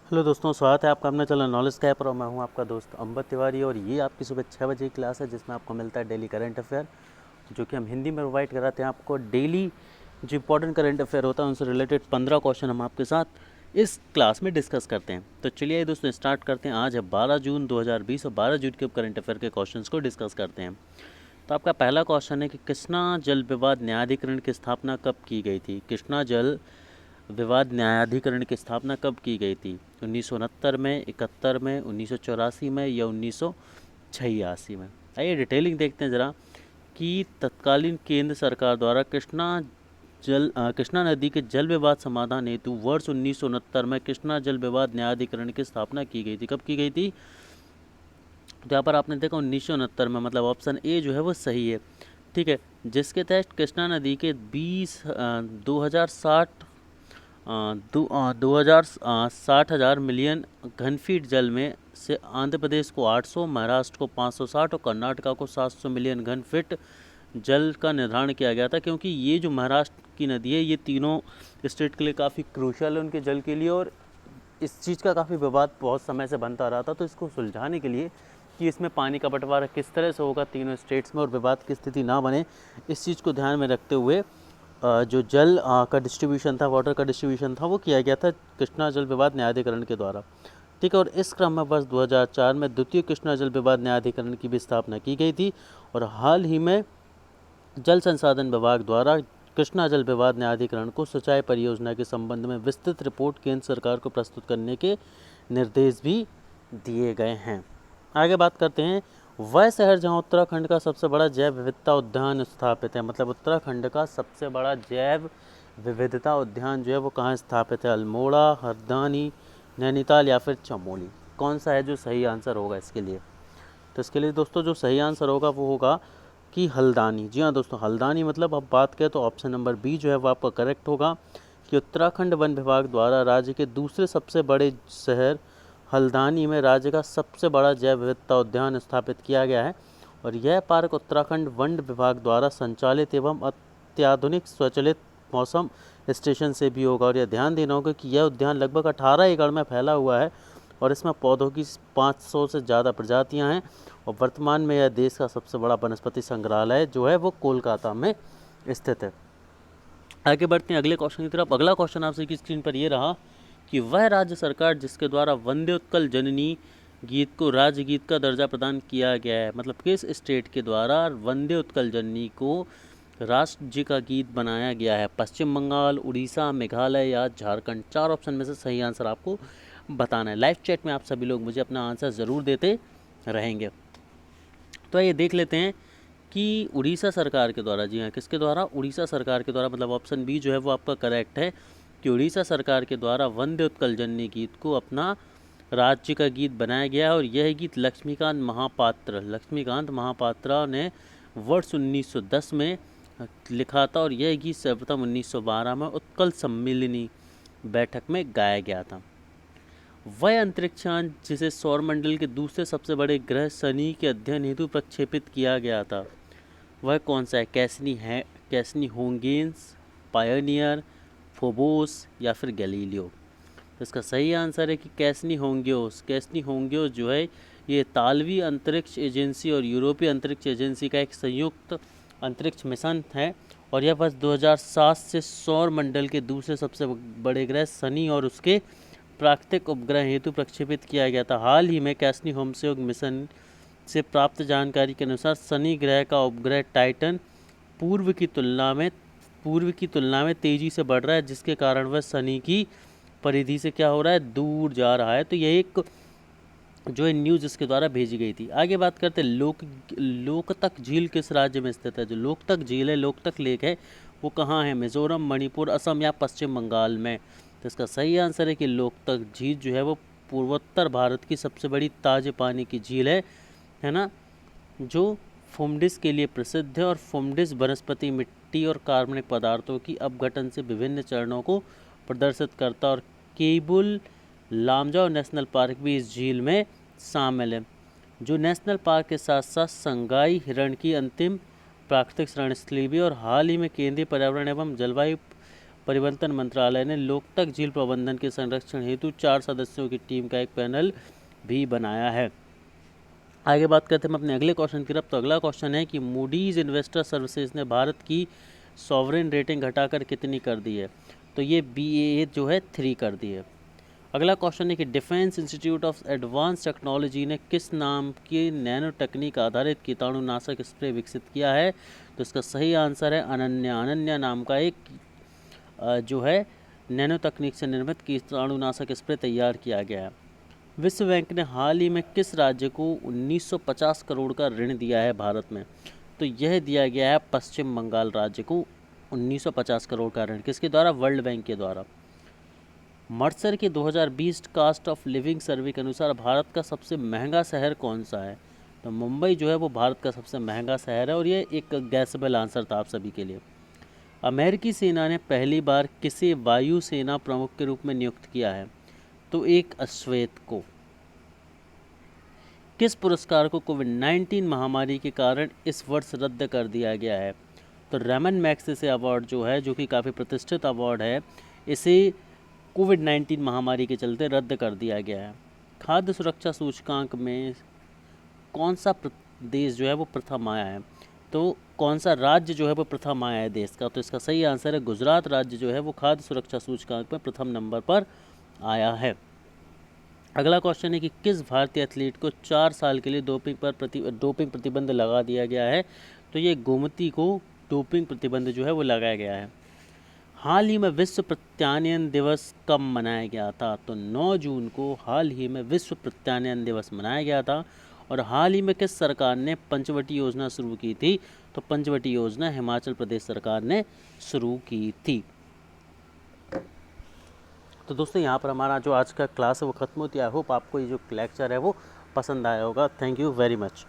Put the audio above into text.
Hello दोस्तों, स्वागत है आपका अपना चैनल नॉलेज कैप और मैं हूं आपका दोस्त अंबर तिवारी। और ये आपकी सुबह 6 बजे की क्लास है जिसमें आपको मिलता है डेली करंट अफेयर, जो कि हम हिंदी में प्रोवाइड कराते हैं आपको। डेली जो इंपॉर्टेंट करंट अफेयर होता है उनसे रिलेटेड 15 क्वेश्चन हम आपके साथ इस क्लास में डिस्कस करते हैं। तो चलिए दोस्तों स्टार्ट करते हैं। आज है 12 जून 2020 और 12 जून के करंट अफेयर के क्वेश्चन को डिस्कस करते हैं। तो आपका पहला क्वेश्चन है कि कृष्णा जल विवाद न्यायाधिकरण की स्थापना कब की गई थी। कृष्णा जल विवाद न्यायाधिकरण की स्थापना कब की गई थी? 1969 में, 71 में, 1984 में या 1986 में? आइए डिटेलिंग देखते हैं ज़रा कि तत्कालीन केंद्र सरकार द्वारा कृष्णा नदी के जल विवाद समाधान हेतु वर्ष 1969 में कृष्णा जल विवाद न्यायाधिकरण की स्थापना की गई थी। कब की गई थी? तो यहाँ पर आपने देखा 1969 में, मतलब ऑप्शन ए जो है वो सही है। ठीक है, जिसके तहत कृष्णा नदी के 2,60,000 मिलियन घन फीट जल में से आंध्र प्रदेश को 800, महाराष्ट्र को 560 और कर्नाटका को 700 मिलियन घन फीट जल का निर्धारण किया गया था। क्योंकि ये जो महाराष्ट्र की नदी है ये तीनों स्टेट के लिए काफ़ी क्रूशल है उनके जल के लिए, और इस चीज़ का काफ़ी विवाद बहुत समय से बनता रहा था। तो इसको सुलझाने के लिए कि इसमें पानी का बंटवारा किस तरह से होगा तीनों स्टेट्स में और विवाद की स्थिति ना बने, इस चीज़ को ध्यान में रखते हुए जो जल का डिस्ट्रीब्यूशन था, वाटर का डिस्ट्रीब्यूशन था, वो किया गया था कृष्णा जल विवाद न्यायाधिकरण के द्वारा। ठीक है, और इस क्रम में वर्ष 2004 में द्वितीय कृष्णा जल विवाद न्यायाधिकरण की भी स्थापना की गई थी। और हाल ही में जल संसाधन विभाग द्वारा कृष्णा जल विवाद न्यायाधिकरण को सिंचाई परियोजना के संबंध में विस्तृत रिपोर्ट केंद्र सरकार को प्रस्तुत करने के निर्देश भी दिए गए हैं। आगे बात करते हैं, वह शहर जहां उत्तराखंड का सबसे बड़ा जैव विविधता उद्यान स्थापित है। मतलब उत्तराखंड का सबसे बड़ा जैव विविधता उद्यान जो है वो कहाँ स्थापित है? अल्मोड़ा, हल्द्वानी, नैनीताल या फिर चमोली? कौन सा है जो सही आंसर होगा इसके लिए? तो इसके लिए दोस्तों जो सही आंसर होगा वो होगा कि हल्द्वानी। जी हाँ दोस्तों, हल्द्वानी। मतलब अब बात करें तो ऑप्शन नंबर बी जो है वो आपका करेक्ट होगा कि उत्तराखंड वन विभाग द्वारा राज्य के दूसरे सबसे बड़े शहर हल्द्वानी में राज्य का सबसे बड़ा जैव विविधता उद्यान स्थापित किया गया है। और यह पार्क उत्तराखंड वन विभाग द्वारा संचालित एवं अत्याधुनिक स्वचालित मौसम स्टेशन से भी होगा। और यह ध्यान देना होगा कि यह उद्यान लगभग 18 एकड़ में फैला हुआ है और इसमें पौधों की 500 से ज़्यादा प्रजातियां हैं। और वर्तमान में यह देश का सबसे बड़ा वनस्पति संग्रहालय जो है वो कोलकाता में स्थित है। आगे बढ़ते हैं अगले क्वेश्चन की तरफ। अगला क्वेश्चन आपसे की स्क्रीन पर ये रहा कि वह राज्य सरकार जिसके द्वारा वंदे उत्कल जननी गीत को राज्य गीत का दर्जा प्रदान किया गया है। मतलब किस स्टेट के द्वारा वंदे उत्कल जननी को राष्ट्र का गीत बनाया गया है? पश्चिम बंगाल, उड़ीसा, मेघालय या झारखंड? 4 ऑप्शन में से सही आंसर आपको बताना है। लाइव चैट में आप सभी लोग मुझे अपना आंसर ज़रूर देते रहेंगे। तो ये देख लेते हैं कि उड़ीसा सरकार के द्वारा, जी हाँ किसके द्वारा? उड़ीसा सरकार के द्वारा। मतलब ऑप्शन बी जो है वो आपका करेक्ट है कि उड़ीसा सरकार के द्वारा वंदे उत्कल जननी गीत को अपना राज्य का गीत बनाया गया। और यह गीत लक्ष्मीकांत महापात्रा ने वर्ष 1910 में लिखा था। और यह गीत सर्वप्रथम 1912 में उत्कल सम्मिलनी बैठक में गाया गया था। वह अंतरिक्षयान जिसे सौरमंडल के दूसरे सबसे बड़े ग्रह शनि के अध्ययन हेतु प्रक्षेपित किया गया था, वह कौन सा है? कैसनी होंगेन्स, पायोनियर, फोबोस या फिर गैलीलियो? तो इसका सही आंसर है कि कैसनी होंगियोस जो है ये इतालवी अंतरिक्ष एजेंसी और यूरोपीय अंतरिक्ष एजेंसी का एक संयुक्त अंतरिक्ष मिशन है। और यह वर्ष 2007 से सौर मंडल के दूसरे सबसे बड़े ग्रह शनि और उसके प्राकृतिक उपग्रह हेतु प्रक्षेपित किया गया था। हाल ही में कैसनी होमसेग मिशन से प्राप्त जानकारी के अनुसार शनि ग्रह का उपग्रह टाइटन पूर्व की तुलना में तेजी से बढ़ रहा है, जिसके कारण वह शनि की परिधि से क्या हो रहा है? दूर जा रहा है। तो यह एक जो है न्यूज़ इसके द्वारा भेजी गई थी। आगे बात करते हैं लोकतक झील किस राज्य में स्थित है? जो लोकतक झील है, लोकतक लेक है, वो कहाँ है? मिजोरम, मणिपुर, असम या पश्चिम बंगाल में? तो इसका सही आंसर है कि लोकतक झील जो है वो पूर्वोत्तर भारत की सबसे बड़ी ताजे पानी की झील है ना, जो फुमडिस के लिए प्रसिद्ध है। और फुमडिस वनस्पति, मिट्टी और कार्बनिक पदार्थों की अपघटन से विभिन्न चरणों को प्रदर्शित करता है। और केबुल लामजाओ नेशनल पार्क भी इस झील में शामिल है, जो नेशनल पार्क के साथ साथ संगाई हिरण की अंतिम प्राकृतिक शरण स्थली भी। और हाल ही में केंद्रीय पर्यावरण एवं जलवायु परिवर्तन मंत्रालय ने लोकतक झील प्रबंधन के संरक्षण हेतु 4 सदस्यों की टीम का एक पैनल भी बनाया है। आगे बात करते हैं हम अपने अगले क्वेश्चन की तरफ। तो अगला क्वेश्चन है कि मूडीज इन्वेस्टर सर्विसेज ने भारत की सॉवरेन रेटिंग घटाकर कितनी कर दी है? तो ये BAA जो है 3 कर दी है। अगला क्वेश्चन है कि defence institute of advance technology ने किस नाम की नैनो टेक्निक आधारित कीटाणुनाशक स्प्रे विकसित किया है? तो इसका सही आंसर है अनन्या। अनन्या नाम का एक जो है नैनो तकनीक से निर्मित कीटाणुनाशक स्प्रे तैयार किया गया है। विश्व बैंक ने हाल ही में किस राज्य को 1950 करोड़ का ऋण दिया है भारत में? तो यह दिया गया है पश्चिम बंगाल राज्य को 1950 करोड़ का ऋण। किसके द्वारा? वर्ल्ड बैंक के द्वारा। मर्सर के 2020 कास्ट ऑफ लिविंग सर्वे के अनुसार भारत का सबसे महंगा शहर कौन सा है? तो मुंबई जो है वो भारत का सबसे महंगा शहर है और ये एक गैसेबल आंसर था आप सभी के लिए। अमेरिकी सेना ने पहली बार किसे वायुसेना प्रमुख के रूप में नियुक्त किया है? तो एक अश्वेत को। किस पुरस्कार को कोविड-19 महामारी के कारण इस वर्ष रद्द कर दिया गया है? तो रेमन मैग्सेसे अवार्ड जो है, जो कि काफ़ी प्रतिष्ठित अवार्ड है, इसे कोविड-19 महामारी के चलते रद्द कर दिया गया है। खाद्य सुरक्षा सूचकांक में कौन सा देश जो है वो प्रथम आया है? तो कौन सा राज्य जो है वो प्रथम आया है देश का? तो इसका सही आंसर है गुजरात राज्य जो है वो खाद्य सुरक्षा सूचकांक में प्रथम नंबर पर आया है। अगला क्वेश्चन है कि किस भारतीय एथलीट को 4 साल के लिए डोपिंग प्रतिबंध लगा दिया गया है? तो ये गोमती को डोपिंग प्रतिबंध जो है वो लगाया गया है। हाल ही में विश्व प्रत्यानयन दिवस कब मनाया गया था? तो 9 जून को हाल ही में विश्व प्रत्यानयन दिवस मनाया गया था। और हाल ही में किस सरकार ने पंचवटी योजना शुरू की थी? तो पंचवटी योजना हिमाचल प्रदेश सरकार ने शुरू की थी। तो दोस्तों यहाँ पर हमारा जो आज का क्लास है वो ख़त्म होती है। आई होप आपको ये जो लेक्चर है वो पसंद आया होगा। Thank you very much.